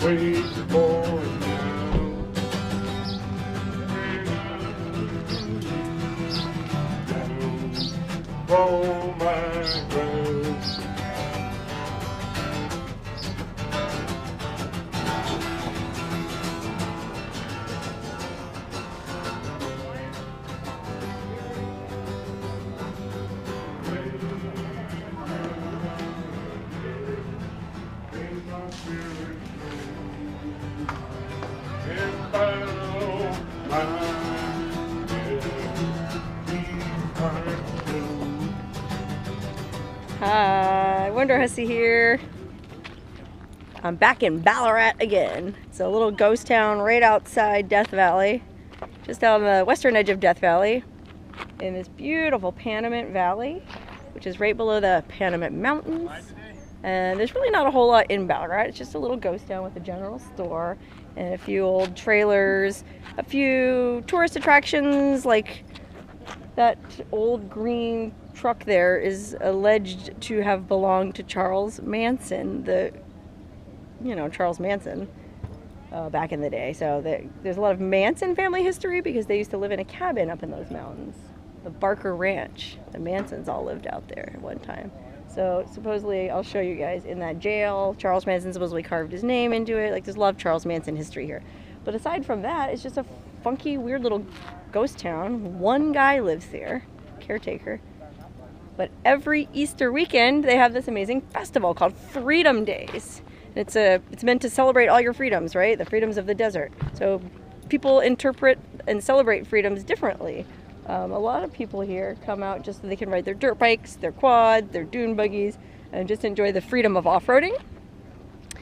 Wait for it now. Down from my ground. Hi, Wonder Hussy here. I'm back in Ballarat again. It's a little ghost town right outside Death Valley, just on the western edge of Death Valley, in this beautiful Panamint Valley, which is right below the Panamint Mountains. And there's really not a whole lot in Ballarat. It's just a little ghost town with a general store and a few old trailers, a few tourist attractions, like that old green truck there is alleged to have belonged to Charles Manson, Charles Manson, back in the day. So there's a lot of Manson family history because they used to live in a cabin up in those mountains. The Barker Ranch. The Mansons all lived out there at one time. So supposedly, I'll show you guys, in that jail, Charles Manson supposedly carved his name into it. Like, there's a lot of Charles Manson history here. But aside from that, it's just a funky, weird little ghost town. One guy lives there, caretaker. But every Easter weekend, they have this amazing festival called Freedom Days. It's meant to celebrate all your freedoms, right? The freedoms of the desert. So people interpret and celebrate freedoms differently. A lot of people here come out just so they can ride their dirt bikes, their quads, their dune buggies, and just enjoy the freedom of off-roading.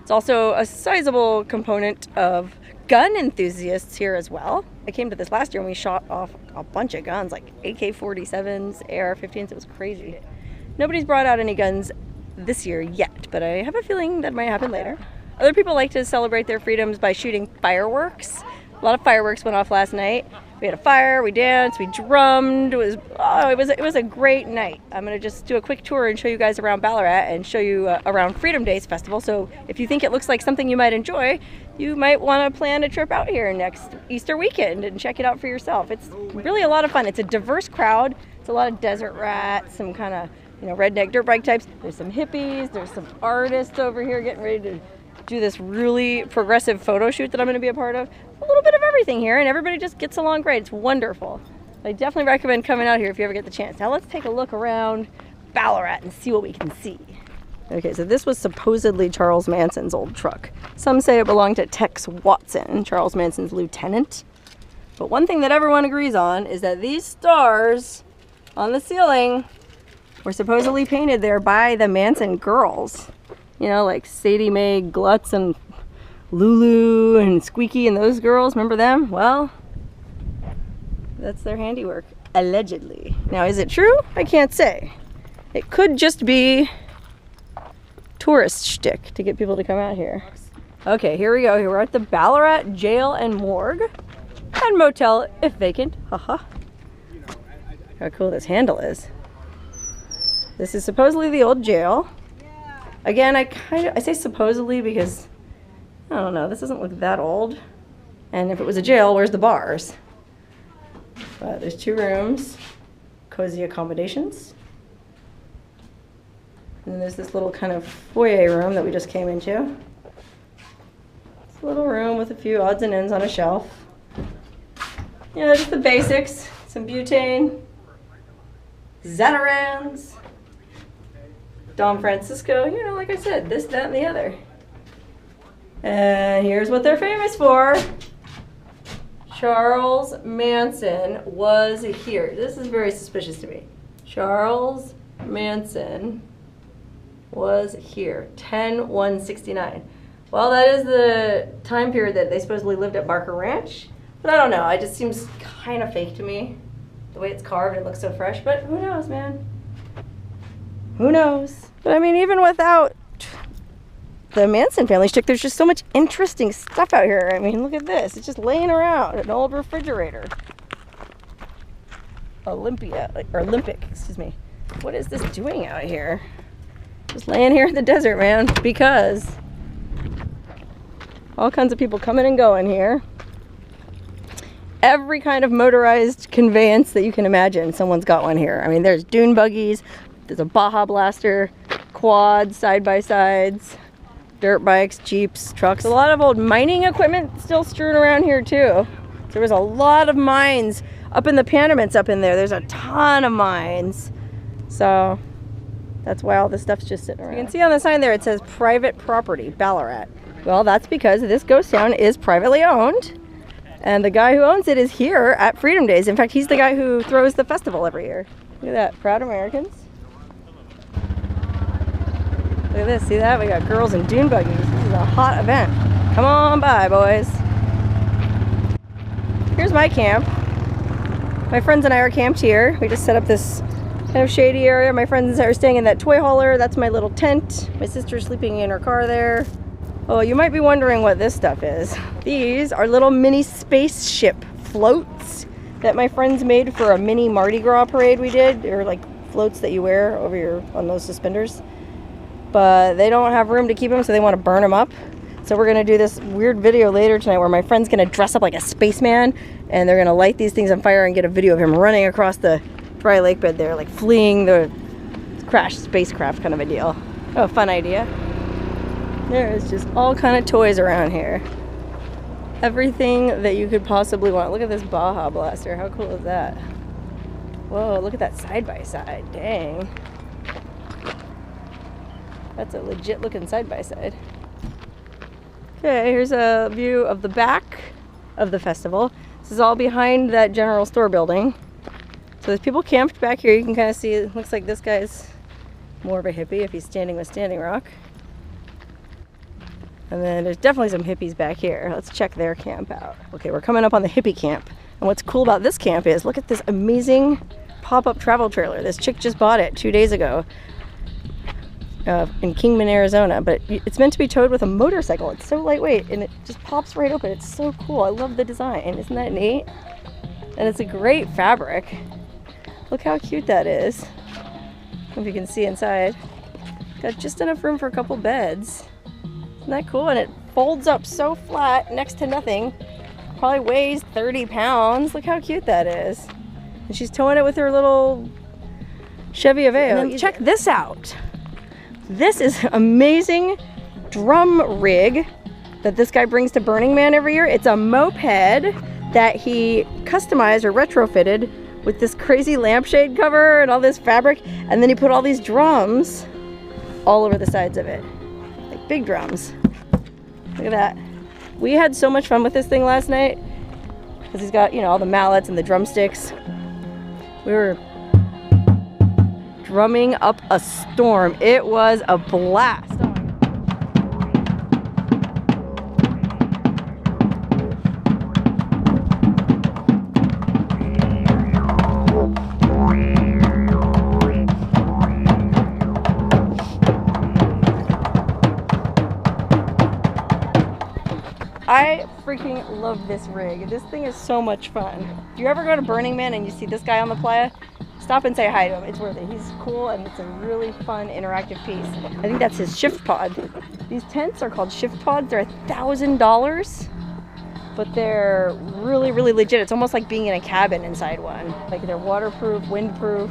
It's also a sizable component of gun enthusiasts here as well. I came to this last year and we shot off a bunch of guns, like AK-47s, AR-15s. It was crazy. Nobody's brought out any guns this year yet, but I have a feeling that might happen later. Other people like to celebrate their freedoms by shooting fireworks. A lot of fireworks went off last night. We had a fire, we danced, we drummed. It was a great night. I'm gonna just do a quick tour and show you guys around Ballarat and show you around Freedom Days Festival. So if you think it looks like something you might enjoy, you might want to plan a trip out here next Easter weekend and check it out for yourself. It's really a lot of fun. It's a diverse crowd. It's a lot of desert rats, some kind of redneck dirt bike types. There's some hippies. There's some artists over here getting ready to do this really progressive photo shoot that I'm going to be a part of. A little bit of everything here, and everybody just gets along great. It's wonderful. I definitely recommend coming out here if you ever get the chance. Now let's take a look around Ballarat and see what we can see. Okay, so this was supposedly Charles Manson's old truck. Some say it belonged to Tex Watson, Charles Manson's lieutenant. But one thing that everyone agrees on is that these stars on the ceiling were supposedly painted there by the Manson girls. Like Sadie Mae Glutz and Lulu and Squeaky and those girls. Remember them? Well, that's their handiwork, allegedly. Now, is it true? I can't say. It could just be tourist shtick to get people to come out here. Okay, here we go. We're at the Ballarat Jail and Morgue and Motel, if vacant. Haha. How cool this handle is. This is supposedly the old jail. Again, I say supposedly because, I don't know, this doesn't look that old. And if it was a jail, where's the bars? But there's 2 rooms, cozy accommodations. And then there's this little kind of foyer room that we just came into. It's a little room with a few odds and ends on a shelf. Just the basics. Some butane, Zatarans, Don Francisco, like I said, this, that, and the other. And here's what they're famous for. Charles Manson was here. This is very suspicious to me. Charles Manson was here, 10/1/69. Well, that is the time period that they supposedly lived at Barker Ranch. But I don't know, it just seems kind of fake to me. The way it's carved, it looks so fresh, but who knows, man? Who knows? But I mean, even without the Manson family shtick, there's just so much interesting stuff out here. I mean, look at this. It's just laying around, an old refrigerator. Olympic, excuse me. What is this doing out here? Just laying here in the desert, man, because all kinds of people coming and going here. Every kind of motorized conveyance that you can imagine, someone's got one here. I mean, there's dune buggies, there's a Baja Blaster, quads, side-by-sides, dirt bikes, jeeps, trucks. A lot of old mining equipment still strewn around here too. There was a lot of mines up in the Panamints up in there. There's a ton of mines. So that's why all this stuff's just sitting around. You can see on the sign there it says private property, Ballarat. Well, that's because this ghost town is privately owned. And the guy who owns it is here at Freedom Days. In fact, he's the guy who throws the festival every year. Look at that, proud Americans. Look at this, see that? We got girls in dune buggies. This is a hot event. Come on by, boys. Here's my camp. My friends and I are camped here. We just set up this kind of shady area. My friends are staying in that toy hauler. That's my little tent. My sister's sleeping in her car there. Oh, you might be wondering what this stuff is. These are little mini spaceship floats that my friends made for a mini Mardi Gras parade we did. They're like floats that you wear over on those suspenders. But they don't have room to keep them, so they want to burn them up. So we're gonna do this weird video later tonight where my friend's gonna dress up like a spaceman and they're gonna light these things on fire and get a video of him running across the dry lake bed there, like fleeing the crashed spacecraft kind of a deal. Oh, fun idea. There's just all kind of toys around here. Everything that you could possibly want. Look at this Baja Blaster. How cool is that? Whoa, look at that side-by-side. Dang. That's a legit looking side-by-side. Okay, here's a view of the back of the festival. This is all behind that general store building. So there's people camped back here. You can kind of see it looks like this guy's more of a hippie if he's standing with Standing Rock. And then there's definitely some hippies back here. Let's check their camp out. Okay, we're coming up on the hippie camp. And what's cool about this camp is, look at this amazing pop-up travel trailer. This chick just bought it 2 days ago in Kingman, Arizona. But it's meant to be towed with a motorcycle. It's so lightweight and it just pops right open. It's so cool. I love the design. Isn't that neat? And it's a great fabric. Look how cute that is. I don't know if you can see inside. Got just enough room for a couple beds. Isn't that cool? And it folds up so flat next to nothing. Probably weighs 30 pounds. Look how cute that is. And she's towing it with her little Chevy Aveo. And then check this out. This is an amazing drum rig that this guy brings to Burning Man every year. It's a moped that he customized or retrofitted with this crazy lampshade cover and all this fabric. And then he put all these drums all over the sides of it. Big drums. Look at that. We had so much fun with this thing last night because he's got, you know, all the mallets and the drumsticks. We were drumming up a storm. It was a blast. I freaking love this rig. This thing is so much fun. If you ever go to Burning Man and you see this guy on the playa, stop and say hi to him. It's worth it. He's cool and it's a really fun interactive piece. I think that's his shift pod. These tents are called shift pods. They're $1,000, but they're really, really legit. It's almost like being in a cabin inside one. Like they're waterproof, windproof.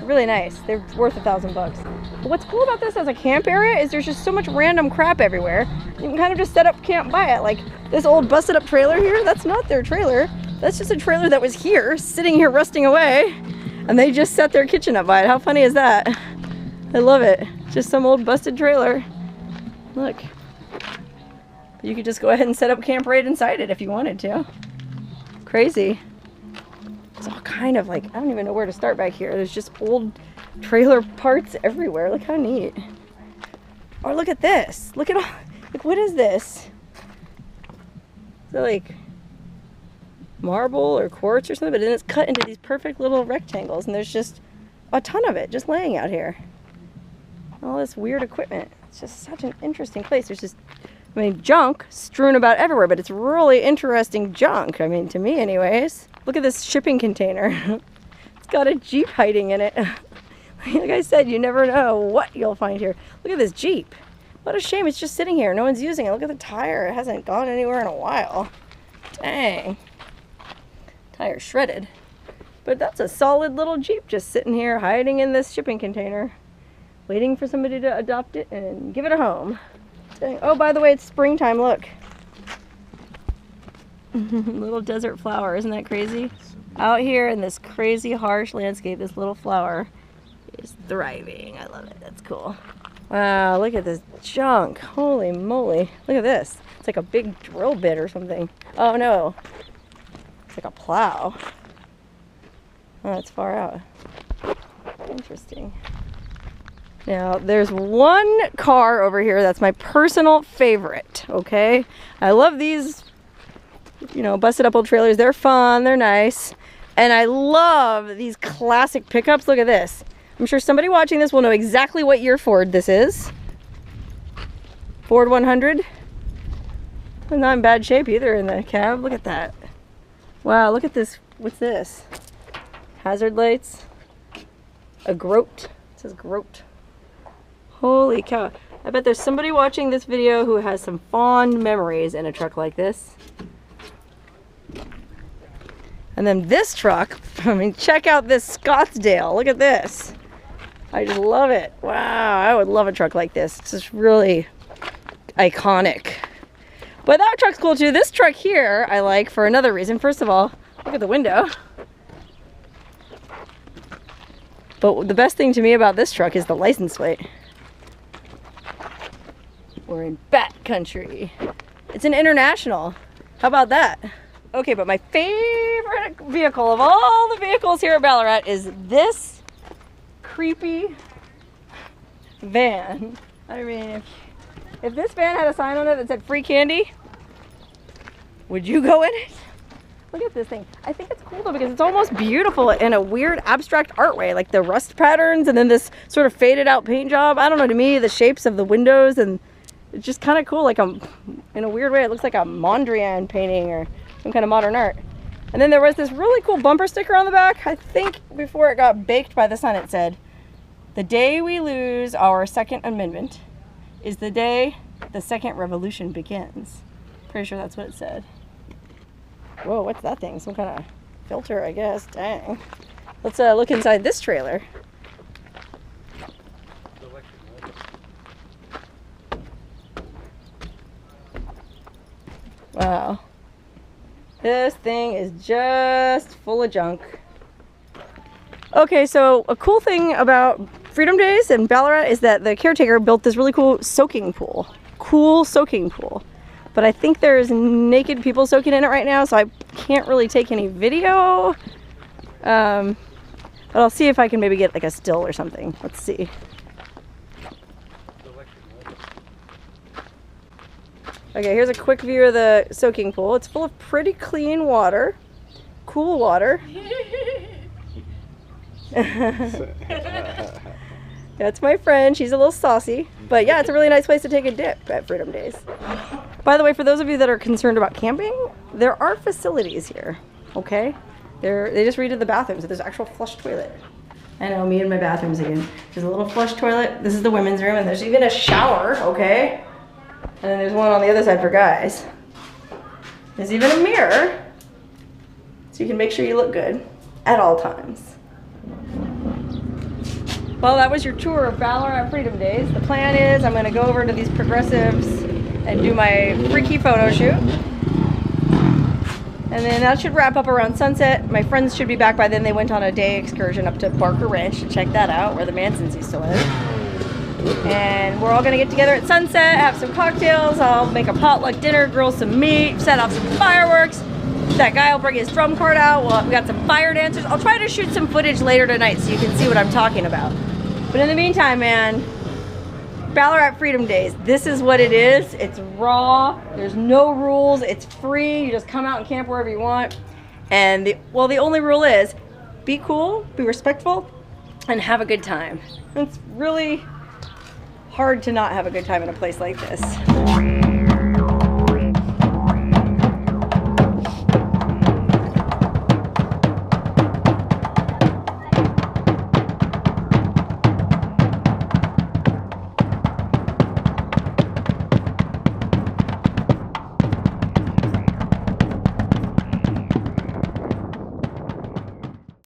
Really nice. They're worth $1,000 bucks. But what's cool about this as a camp area is there's just so much random crap everywhere. You can kind of just set up camp by it. Like this old busted up trailer here, that's not their trailer. That's just a trailer that was here, sitting here rusting away. And they just set their kitchen up by it. How funny is that? I love it. Just some old busted trailer. Look. You could just go ahead and set up camp right inside it if you wanted to. Crazy. It's all kind of like, I don't even know where to start back here. There's just old trailer parts everywhere. Look how neat. Or look at this. Look at all, like what is this? Is it like marble or quartz or something? But then it's cut into these perfect little rectangles and there's just a ton of it just laying out here. All this weird equipment. It's just such an interesting place. There's just, I mean, junk strewn about everywhere, but it's really interesting junk. I mean, to me anyways. Look at this shipping container. got a Jeep hiding in it. Like I said, you never know what you'll find here. Look at this Jeep. What a shame, it's just sitting here. No one's using it. Look at the tire. It hasn't gone anywhere in a while. Dang. Tire shredded. But that's a solid little Jeep just sitting here hiding in this shipping container, waiting for somebody to adopt it and give it a home. Dang. Oh, by the way, it's springtime. Look. Little desert flower. Isn't that crazy? Out here in this crazy harsh landscape, this little flower is thriving. I love it. That's cool. Wow, look at this junk. Holy moly. Look at this. It's like a big drill bit or something. Oh no. It's like a plow. Oh, it's far out. Interesting. Now, there's one car over here that's my personal favorite, okay? I love these, you know, busted up old trailers. They're fun, they're nice. And I love these classic pickups. Look at this. I'm sure somebody watching this will know exactly what year Ford this is. Ford 100. It's not in bad shape either in the cab. Look at that. Wow, look at this. What's this? Hazard lights. A groat. It says groat. Holy cow. I bet there's somebody watching this video who has some fond memories in a truck like this. And then this truck, I mean, check out this Scottsdale. Look at this. I just love it. Wow, I would love a truck like this. It's just really iconic. But that truck's cool too. This truck here I like for another reason. First of all, look at the window. But the best thing to me about this truck is the license plate. We're in Bat Country. It's an International. How about that? Okay, but my favorite vehicle of all the vehicles here at Ballarat is this creepy van. I mean, if this van had a sign on it that said free candy, would you go in it? Look at this thing. I think it's cool though because it's almost beautiful in a weird abstract art way, like the rust patterns and then this sort of faded out paint job. I don't know, to me the shapes of the windows, and it's just kind of cool, like in a weird way it looks like a Mondrian painting or some kind of modern art. And then there was this really cool bumper sticker on the back. I think before it got baked by the sun it said, "The day we lose our Second Amendment is the day the second revolution begins." Pretty sure that's what it said. Whoa, what's that thing? Some kind of filter, I guess. Dang. Let's look inside this trailer. Wow. This thing is just full of junk. Okay, so a cool thing about Freedom Days in Ballarat is that the caretaker built this really cool soaking pool. Cool soaking pool. But I think there's naked people soaking in it right now, so I can't really take any video. But I'll see if I can maybe get like a still or something. Let's see. Okay, here's a quick view of the soaking pool. It's full of pretty clean water. Cool water. That's my friend. She's a little saucy. But yeah, it's a really nice place to take a dip at Freedom Days. By the way, for those of you that are concerned about camping, there are facilities here, okay? They just redid the bathrooms. There's an actual flush toilet. I know, me and my bathrooms again. There's a little flush toilet. This is the women's room, and there's even a shower, okay? And then there's one on the other side for guys. There's even a mirror, so you can make sure you look good at all times. Well, that was your tour of Ballarat Freedom Days. The plan is I'm going to go over to these progressives and do my freaky photo shoot. And then that should wrap up around sunset. My friends should be back by then. They went on a day excursion up to Barker Ranch to check that out, where the Mansons used to live. And we're all going to get together at sunset, have some cocktails. I'll make a potluck dinner, grill some meat, set off some fireworks. That guy will bring his drum cart out. Well, we got some fire dancers. I'll try to shoot some footage later tonight so you can see what I'm talking about. But in the meantime, man, Ballarat Freedom Days, this is what it is. It's raw, there's no rules, it's free, you just come out and camp wherever you want. And the only rule is, be cool, be respectful, and have a good time. It's really hard to not have a good time in a place like this.